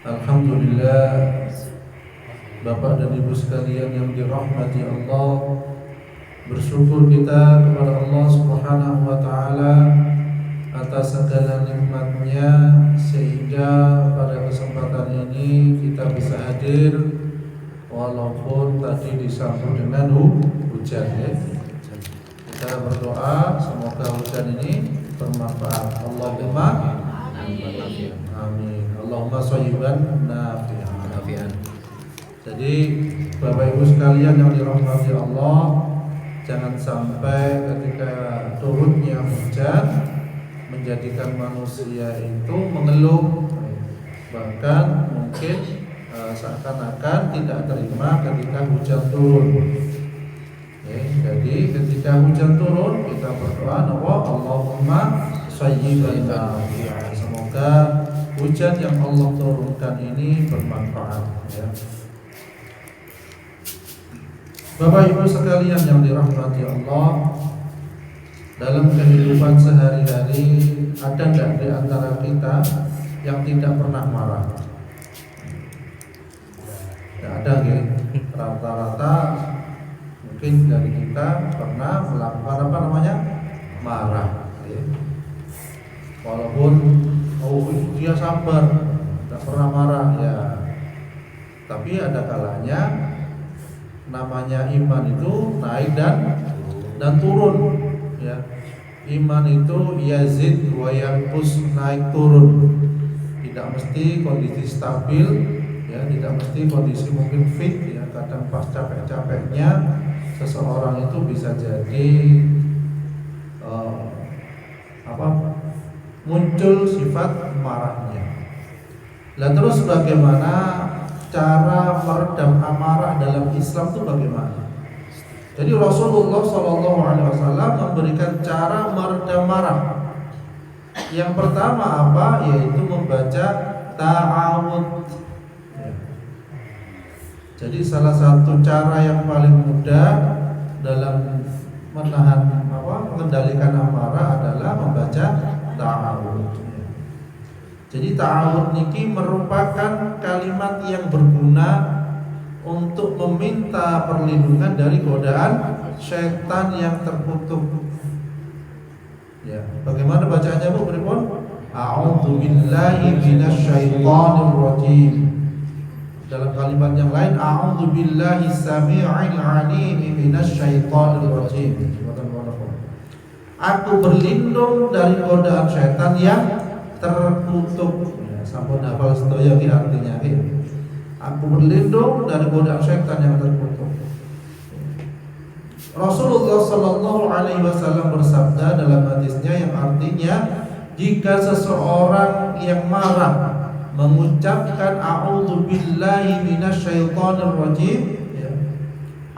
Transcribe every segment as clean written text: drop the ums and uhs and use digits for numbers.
Alhamdulillah, Bapak dan Ibu sekalian yang dirahmati Allah, bersyukur kita kepada Allah Subhanahu wa Ta'ala atas segala nikmatnya, sehingga pada kesempatan ini kita bisa hadir walaupun tadi disambut dengan hujan ya. Kita berdoa semoga hujan ini bermanfaat. Allahumma amin. Allahumma shayyiban nafi'an. Jadi Bapak Ibu sekalian yang dirahmati Allah, jangan sampai ketika turunnya hujan menjadikan manusia itu mengeluh, bahkan mungkin seakan-akan tidak terima ketika hujan turun. Jadi ketika hujan turun kita berdoa, Allahumma shayyiban nafi'an. Semoga hujan yang Allah turunkan ini bermanfaat ya. Bapak Ibu sekalian yang dirahmati Allah, dalam kehidupan sehari-hari ada tidak di antara kita yang tidak pernah marah? Tidak ada ya. Rata-rata mungkin dari kita pernah melakukan marah ya. Walaupun dia sabar, tidak pernah marah ya, tapi ada kalanya namanya iman itu naik dan turun ya. Iman itu yazid wa yanqus, naik turun, tidak mesti kondisi stabil ya, tidak mesti kondisi mungkin fit ya. Kadang pas capek-capeknya seseorang itu bisa jadi muncul sifat marahnya. Lah terus bagaimana cara meredam amarah dalam Islam itu bagaimana? Jadi Rasulullah SAW memberikan cara meredam marah. Yang pertama apa? Yaitu membaca ta'awudz. Jadi salah satu cara yang paling mudah dalam mengendalikan amarah adalah membaca ta'awudz. Jadi ta'awudz niki merupakan kalimat yang berguna untuk meminta perlindungan dari godaan setan yang terkutuk. Ya, bagaimana bacaannya Bu? Pripun? A'udzu billahi minasyaitonir rajim. Dalam kalimat yang lain, a'udzu billahi samii'il 'aliim minasyaitonir rajim. Aku berlindung dari godaan setan yang terkutuk. Ya, sampun hafal sedaya iki artinya iki. Aku berlindung dari godaan setan yang terkutuk. Rasulullah sallallahu alaihi wasallam bersabda dalam hadisnya yang artinya, jika seseorang yang marah mengucapkan a'udzu billahi minasyaitonir rajim ya.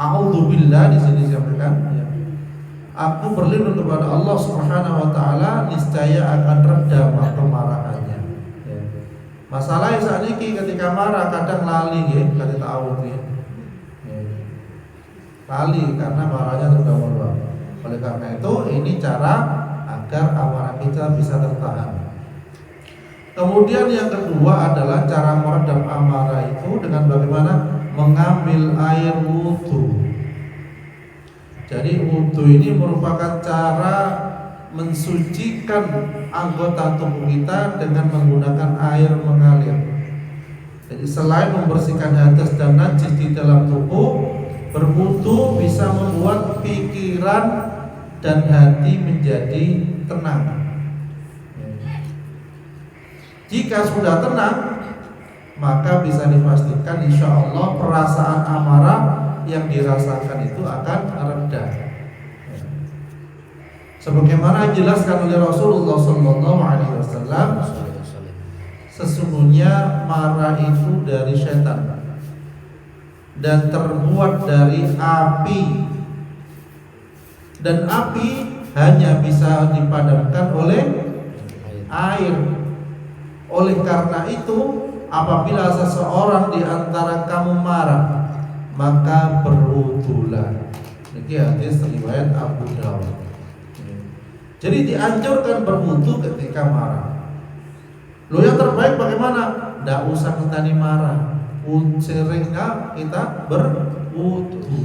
A'udzu billah di sini disampaikan ya. Aku berlindung kepada Allah Subhanahu wa taala, niscaya akan reda kemarahannya. Ya. Masalahnya saat ini ketika marah kadang lali ya, kata ta'awudz ya. Lali karena marahnya sudah meluap. Oleh karena itu ini cara agar amarah kita bisa tertahan. Kemudian yang kedua adalah cara meredam amarah itu dengan bagaimana? Mengambil air wudhu. Jadi wudhu ini merupakan cara mensucikan anggota tubuh kita dengan menggunakan air mengalir. Jadi selain membersihkan hadas dan najis di dalam tubuh, berwudhu bisa membuat pikiran dan hati menjadi tenang. Jika sudah tenang, maka bisa dipastikan insya Allah perasaan amarah yang dirasakan itu akan reda. Sebagaimana dijelaskan oleh Rasulullah SAW, sesungguhnya marah itu dari setan dan terbuat dari api, dan api hanya bisa dipadamkan oleh air. Oleh karena itu, apabila seseorang di antara kamu marah, maka berwudhulah. Ini hadis riwayat Abu Dawud. Jadi dianjurkan berwudhu ketika marah. Lo yang terbaik bagaimana? tidak usah kita marah, seringnya kita berwudu.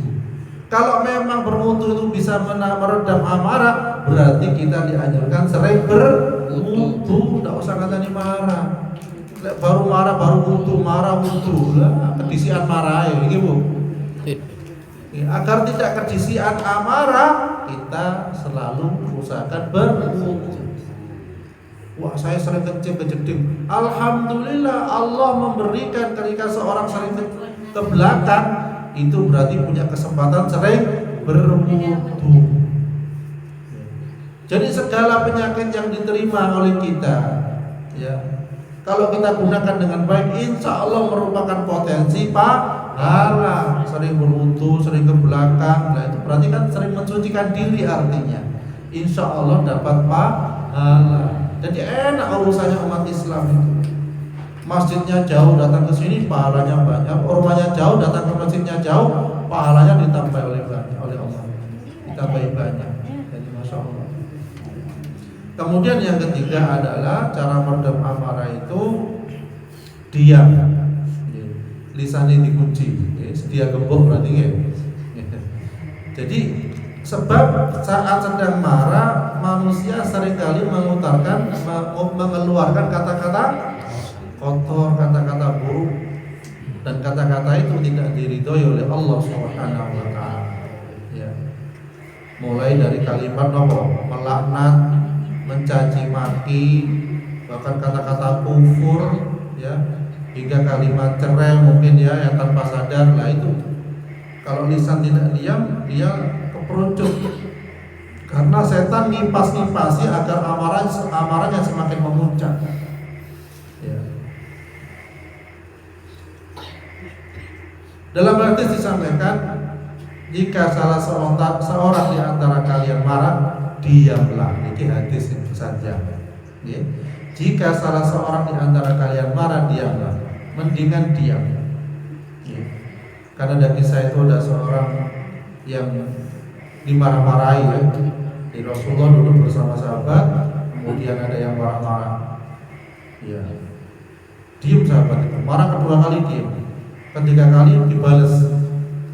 Kalau memang berwudu itu bisa meredam amarah, berarti kita dianjurkan sering berwudu, tidak usah kita marah. Baru marah baru wudu, marah wudu lah, kedisian marah ya, Bu. Agar tidak kedisian amarah, kita selalu usahakan berwudu. Wah, saya sering kejeding. Alhamdulillah Allah memberikan ketika seorang sering ke belakang, itu berarti punya kesempatan sering berwudu. Jadi segala penyakit yang diterima oleh kita, ya, kalau kita gunakan dengan baik, insya Allah merupakan potensi pahala. Sering berwudu, sering ke belakang, nah itu berarti kan sering mensucikan diri artinya. Insya Allah dapat pahala. Jadi enak urusannya umat Islam itu. Masjidnya jauh datang ke sini pahalanya banyak, rumahnya jauh datang ke masjidnya jauh, pahalanya ditambah oleh Allah. Ditambahi banyak. Jadi masya Allah. Kemudian yang ketiga adalah cara meredam amarah itu diam. Lisannya dikunci. Sedia gembok berarti ya. Jadi sebab saat sedang marah, manusia seringkali mengeluarkan kata-kata kotor, kata-kata buruk, dan kata-kata itu tidak diridhoi oleh Allah Subhanahu wa taala. Ya. Mulai dari kalimat melaknat, mencaci maki, bahkan kata-kata kufur, ya, hingga kalimat cerai mungkin ya yang tanpa sadar lah itu. Kalau lisan tidak diam, dia keperucut. Karena setan ngipas-ngipasi agar amarahnya semakin memuncak. Ya. Dalam hadis disampaikan, jika salah seorang di antara kalian marah, diamlah. Ini hadis itu saja. Ya. Jika salah seorang di antara kalian marah, diamlah. Mendingan diam. Ya. Karena dari kisah itu ada seorang yang dimarah-marahi ya. Di Rasulullah dulu bersama sahabat, kemudian ada yang marah-marah. Ya. Diam sahabat itu, marah kedua kali diam. Ketiga kali dibalas.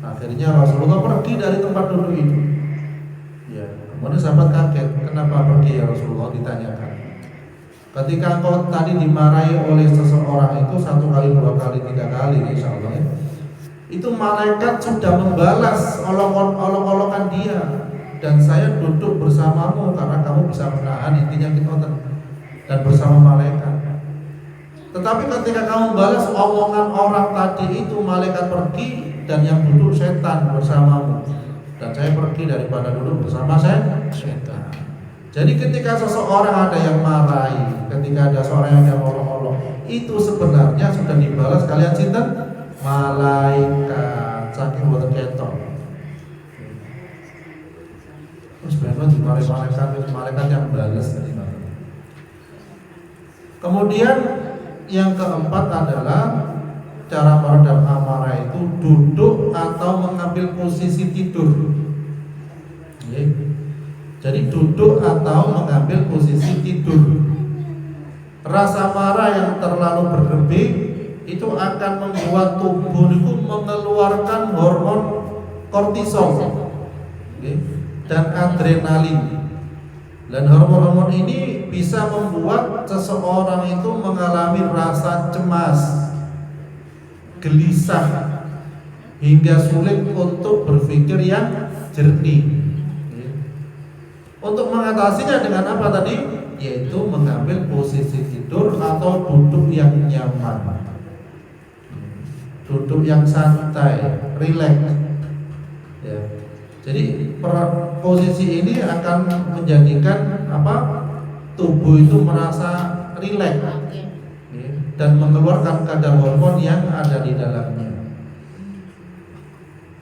Akhirnya Rasulullah pergi dari tempat duduk itu. Ya. Kemudian sahabat kaget, kenapa pergi ya Rasulullah, ditanyakan. Ketika engkau tadi dimarahi oleh seseorang itu 1 kali, 2 kali, 3 kali, insya Allah ya, itu malaikat sudah membalas olok-olokan dia, dan saya duduk bersamamu karena kamu bisa menahan, intinya kita dan bersama malaikat. Tetapi ketika kamu balas omongan orang tadi itu, malaikat pergi dan yang duduk setan bersamamu, dan saya pergi daripada duduk bersama setan. Jadi ketika seseorang ada yang marahi, ketika ada seorang yang olok-olok, itu sebenarnya sudah dibalas kalian cinta malaikat, saking boten ketok. Terus benar dimarahi malaikat yang balas tadi. Kemudian yang keempat adalah cara meredam amarah itu duduk atau mengambil posisi tidur. Jadi duduk atau mengambil posisi tidur. Rasa marah yang terlalu berlebih itu akan membuat tubuh itu mengeluarkan hormon kortisol dan adrenalin. Dan hormon-hormon ini bisa membuat seseorang itu mengalami rasa cemas, gelisah, hingga sulit untuk berpikir yang jernih. Untuk mengatasinya dengan apa tadi? Yaitu mengambil posisi tidur atau duduk yang nyaman, duduk yang santai, rileks. Ya. Jadi posisi ini akan menjadikan tubuh itu merasa rileks dan mengeluarkan kadar hormon yang ada di dalamnya.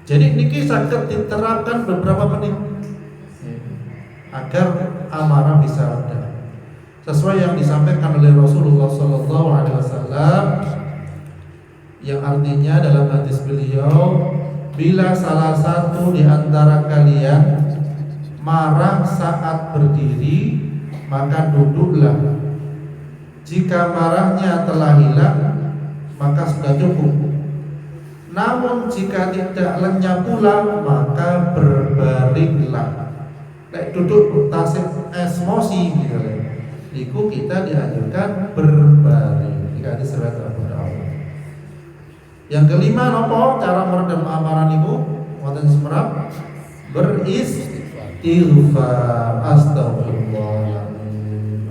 Jadi niki saged diterapkan beberapa menit agar amarah bisa reda. Sesuai yang disampaikan oleh Rasulullah SAW, yang artinya dalam hadis beliau, bila salah satu di antara kalian marah saat berdiri, maka duduklah. Jika marahnya telah hilang, maka sudah cukup. Namun jika tidak lenyap pula, maka berbaringlah. Kayak duduk tasik emosi gitu. Iku kita dianjurkan berbaring. Jika diserahkan kepada Allah. Yang kelima nopo cara meredam amarah niku wonten semerap beristighfar. Astagfirullahaladzim.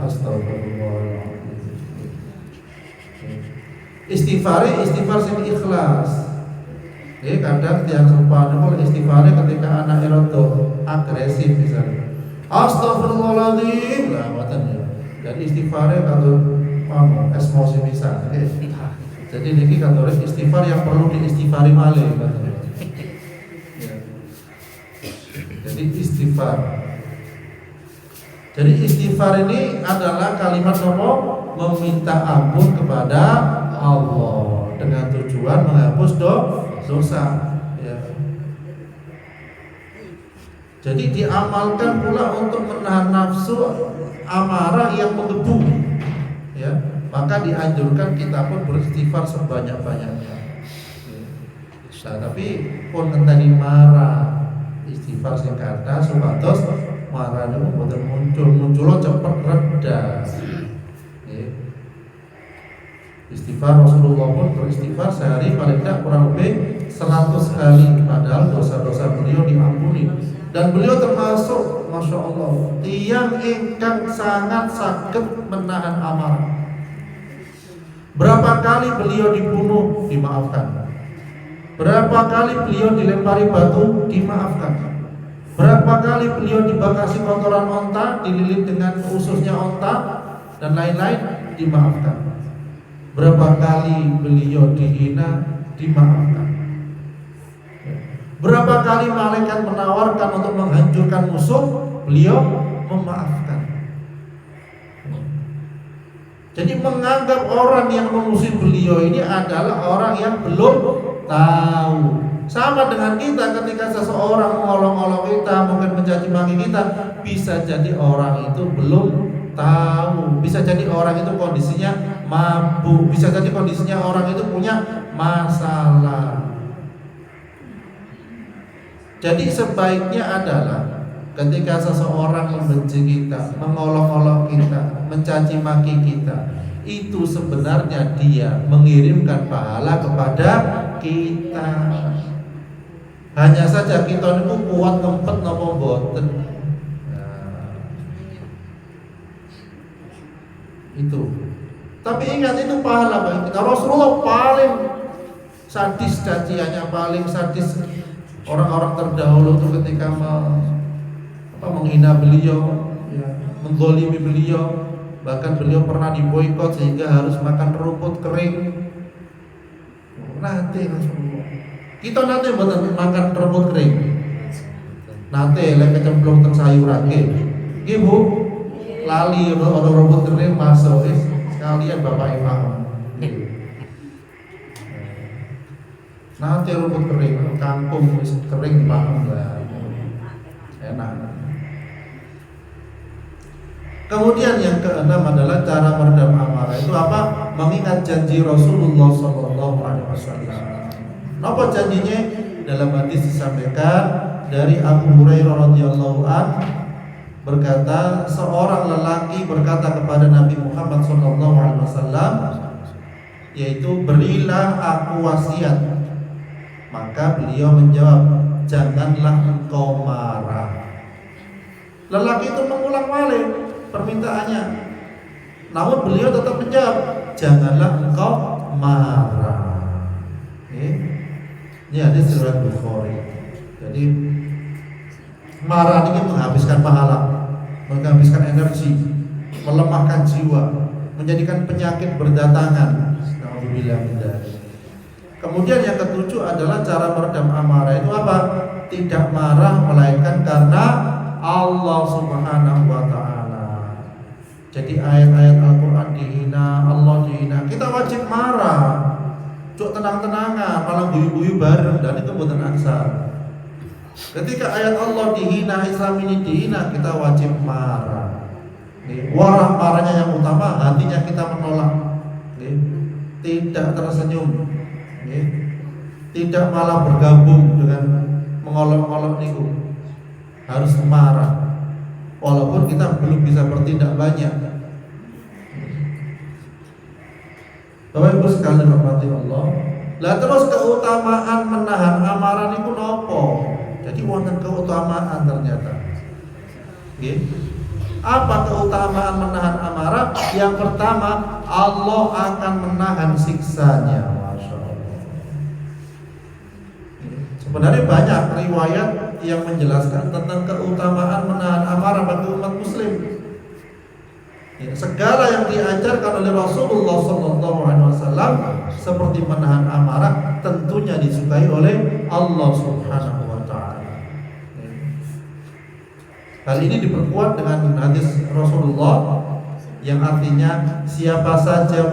Istighfar sing ikhlas. Kadang tiang serupa niku istighfar ketika anak erodo agresif misalnya. Astagfirullahaladzim. Lah ngoten ya. Jadi istighfar kalau emosi bisa. Jadi niki kantor istighfar yang perlu diistighfari malih katanya. Ya. Jadi istighfar. Jadi istighfar ini adalah kalimat nopo meminta ampun kepada Allah dengan tujuan menghapus dosa. Ya. Jadi diamalkan pula untuk menahan nafsu amarah yang menggebu. Ya. Maka dianjurkan kita pun beristighfar sebanyak-banyaknya. Nah, tapi pun tadi marah istighfar sing kata supados marah niku mboten muncul cepet reda. Istighfar Rasulullah pun beristighfar sehari paling tidak kurang lebih 100 kali, padahal dosa-dosa beliau diampuni. Dan beliau termasuk, masya Allah, tiang ingkang sangat saged menahan amarah. Berapa kali beliau dibunuh, dimaafkan. Berapa kali beliau dilempari batu, dimaafkan. Berapa kali beliau dibakasi kotoran onta, dililit dengan ususnya onta, dan lain-lain, dimaafkan. Berapa kali beliau dihina, dimaafkan. Berapa kali malaikat menawarkan untuk menghancurkan musuh, beliau memaafkan. Jadi menganggap orang yang memusuhi beliau ini adalah orang yang belum tahu. Sama dengan kita ketika seseorang mengolok-olok kita, mungkin mencaci maki kita, bisa jadi orang itu belum tahu. Bisa jadi orang itu kondisinya mabuk, bisa jadi kondisinya orang itu punya masalah. Jadi sebaiknya adalah ketika seseorang membenci kita, mengolok-olok kita, mencaci maki kita, itu sebenarnya dia mengirimkan pahala kepada kita. Hanya saja kita niku kuat ngempet napa mboten. Nah, itu. Tapi ingat itu pahala bagi kita. Rasulullah paling sadis caciannya, paling sadis orang-orang terdahulu itu ketika menghina beliau, ya, menggolimi beliau, bahkan beliau pernah diboikot sehingga harus makan rumput kering. Nanti Rasulullah, kita nanti makan rumput kering, nanti lek kecemplung teng sayuran, ibu lali ada rumput kering masuk, sekalian bapak imam. Nanti rumput kering, kangkung kering dimakan lah, enak. Kemudian yang keenam adalah cara meredam amarah itu apa? Mengingat janji Rasulullah SAW. Apa janjinya? Dalam hadis disampaikan dari Abu Hurairah radhiyallahu an berkata, seorang lelaki berkata kepada Nabi Muhammad SAW, yaitu berilah aku wasiat. Maka beliau menjawab, janganlah engkau marah. Lelaki itu mengulang balik permintaannya, namun beliau tetap menjawab, janganlah engkau marah. Ini hadis riwayat Bukhari. Jadi marah ini menghabiskan pahala, menghabiskan energi, melemahkan jiwa, menjadikan penyakit berdatangan. Alhamdulillah. Kemudian yang ketujuh adalah cara meredam amarah itu apa? Tidak marah melainkan karena Allah Subhanahu wa ta'ala. Jadi ayat-ayat Al-Quran dihina, Allah dihina, kita wajib marah. Cuk tenang-tenangan, malah guyu-guyu bareng, dan itu bukan aksar. Ketika ayat Allah dihina, Islam ini dihina, kita wajib marah. Warah marahnya yang utama, hatinya kita menolak. tidak tersenyum, tidak malah bergabung dengan mengolok-olok niku, harus marah walaupun kita belum bisa bertindak banyak. Bapak Ibu sekalian rahmati Allah. Lah terus keutamaan menahan amarah niku nopo? Jadi wonten keutamaan ternyata. Nggih. Apa keutamaan menahan amarah? Yang pertama, Allah akan menahan siksanya. Masya Allah. Sebenarnya banyak riwayat yang menjelaskan tentang keutamaan menahan amarah bagi umat muslim. Segala yang diajarkan oleh Rasulullah SAW seperti menahan amarah tentunya disukai oleh Allah Subhanahu wa Ta'ala. Hal ini diperkuat dengan hadis Rasulullah yang artinya siapa saja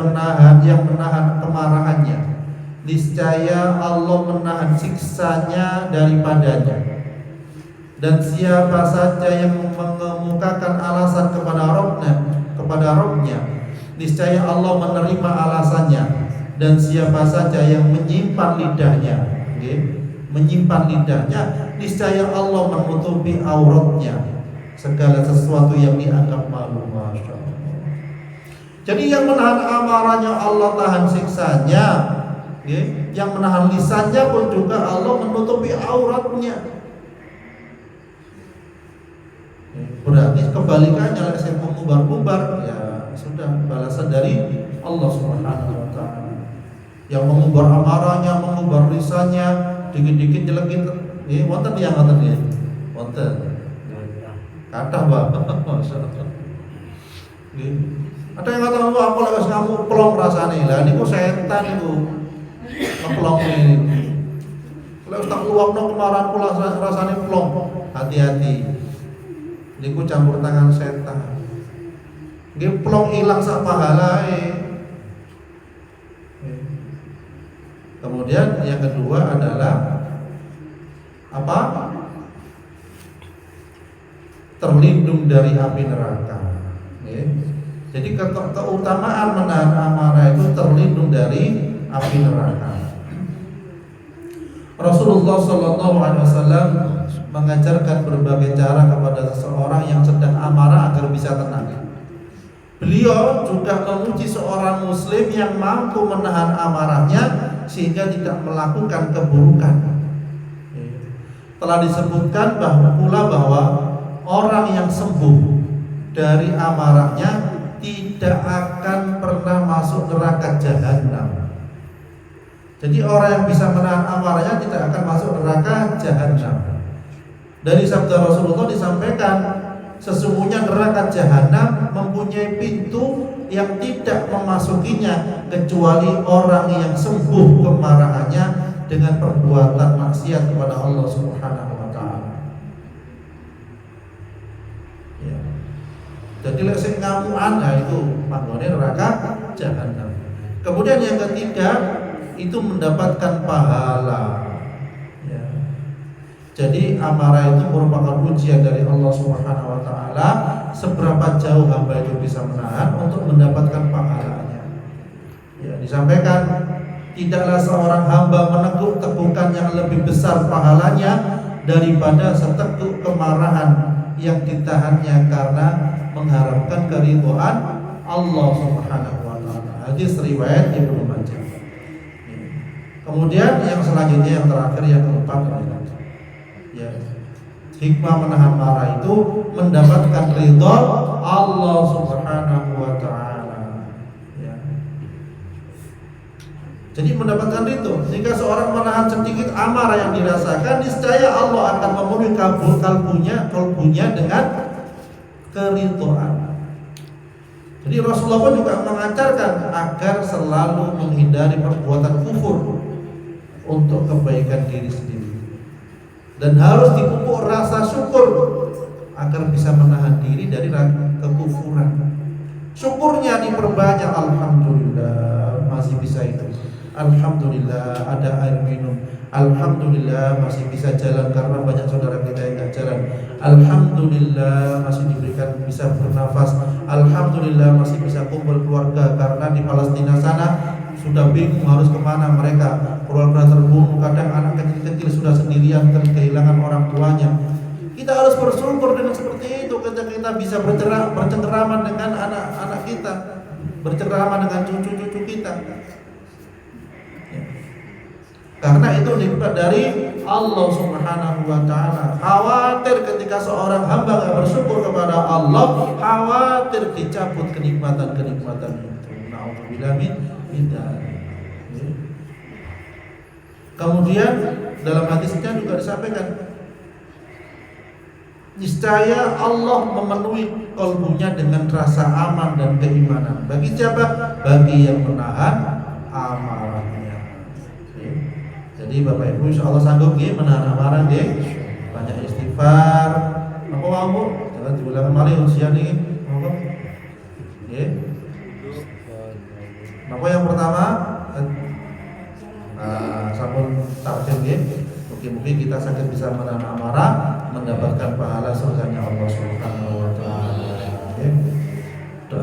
yang menahan kemarahannya, niscaya Allah menahan siksanya daripadanya. Dan siapa saja yang mengemukakan alasan kepada Rabbnya, niscaya Allah menerima alasannya. Dan siapa saja yang menyimpan lidahnya, niscaya Allah menutupi auratnya, segala sesuatu yang dianggap malu. Masya Allah. Jadi yang menahan amarahnya Allah tahan siksanya, yang menahan lisannya pun juga Allah menutupi auratnya. Berarti kebalikannya, saya mengubar-ubar, ya sudah balasan dari Allah Subhanahu wa Ta'ala. Yang mengubar amarahnya, mengubar lisannya, dikit-dikit jelekin, wonten yang ngoten ya. Wonten. Kathah, Pak. Masyaallah. Nggih. Ada yang kata aku lewat kamu pelong rasane. Lah niku setan niku. Ngeplong ini. Lewat tak luwakno kemarahan kula rasane pelong. Hati-hati. Niku campur tangan setan. Nggih plong ilang sak pahalae. Kemudian yang kedua adalah apa? Terlindung dari api neraka. Jadi keutamaan menahan amarah itu terlindung dari api neraka. Rasulullah SAW mengajarkan berbagai cara kepada seseorang yang sedang amarah agar bisa tenang. Beliau juga memuji seorang muslim yang mampu menahan amarahnya sehingga tidak melakukan keburukan. Telah disebutkan bahwa orang yang sembuh dari amarahnya tidak akan pernah masuk neraka jahanam. Jadi orang yang bisa menahan amarahnya tidak akan masuk neraka jahanam. Dari sabda Rasulullah disampaikan, sesungguhnya neraka jahanam mempunyai pintu yang tidak memasukinya kecuali orang yang sembuh kemarahannya dengan perbuatan maksiat kepada Allah Subhanahu wa Ta'ala. Ya. Jadi lek sing ngamukan itu manggone neraka jahanam. Kemudian yang ketiga itu mendapatkan pahala. Ya. Jadi amarah itu merupakan ujian dari Allah Subhanahu wa Ta'ala seberapa jauh hamba itu bisa menahan untuk mendapatkan pahalanya. Ya, disampaikan tidaklah seorang hamba meneguk tegukan yang lebih besar pahalanya daripada seteguk kemarahan yang ditahannya karena mengharapkan keridhaan Allah Subhanahu wa Ta'ala. Hadis riwayat Ibnu Majah. Kemudian yang selanjutnya, yang terakhir, yang keempat adalah ya, hikmah menahan marah itu mendapatkan ridha Allah Subhanahu wa Ta'ala. Ya. Jadi mendapatkan itu. Jika seorang menahan sedikit amarah yang dirasakan, niscaya Allah akan memenuhi kalbunya dengan keridhaan. Jadi Rasulullah pun juga mengajarkan agar selalu menghindari perbuatan kufur untuk kebaikan diri sendiri, dan harus dipupuk rasa syukur agar bisa menahan diri dari kekufuran. Syukurnya diperbanyak. Alhamdulillah masih bisa itu. Alhamdulillah ada air minum. Alhamdulillah masih bisa jalan karena banyak saudara kita yang gak jalan. Alhamdulillah masih diberikan bisa bernafas. Alhamdulillah masih bisa kumpul keluarga karena di Palestina sana sudah bingung harus kemana mereka, keluarga terbunuh, kadang anak kecil-kecil sudah sendirian kehilangan orang tuanya. Kita harus bersyukur dengan seperti itu ketika kita bisa bercengkerama dengan anak-anak kita, bercengkerama dengan cucu-cucu kita. Ya. Karena itu nikmat dari Allah Subhanahu wa taala. Khawatir ketika seorang hamba enggak bersyukur kepada Allah, khawatir dicabut kenikmatan-kenikmatan itu. Nauzubillah min dzalik. Kemudian dalam hadisnya juga disampaikan, niscaya Allah memenuhi kalbunya dengan rasa aman dan keimanan. Bagi siapa? Bagi yang menahan amarahnya. Jadi Bapak Ibu insya Allah sanggup ya menahan amarah ya. Banyak istighfar. Apa mau? Jangan diulang kembali usia nih. Ya. Maka yang pertama sampun tarjem ya. Mungkin kita sakit bisa menahan amarah, mendapatkan pahala surganya Allah Subhanahu wa taala. Doa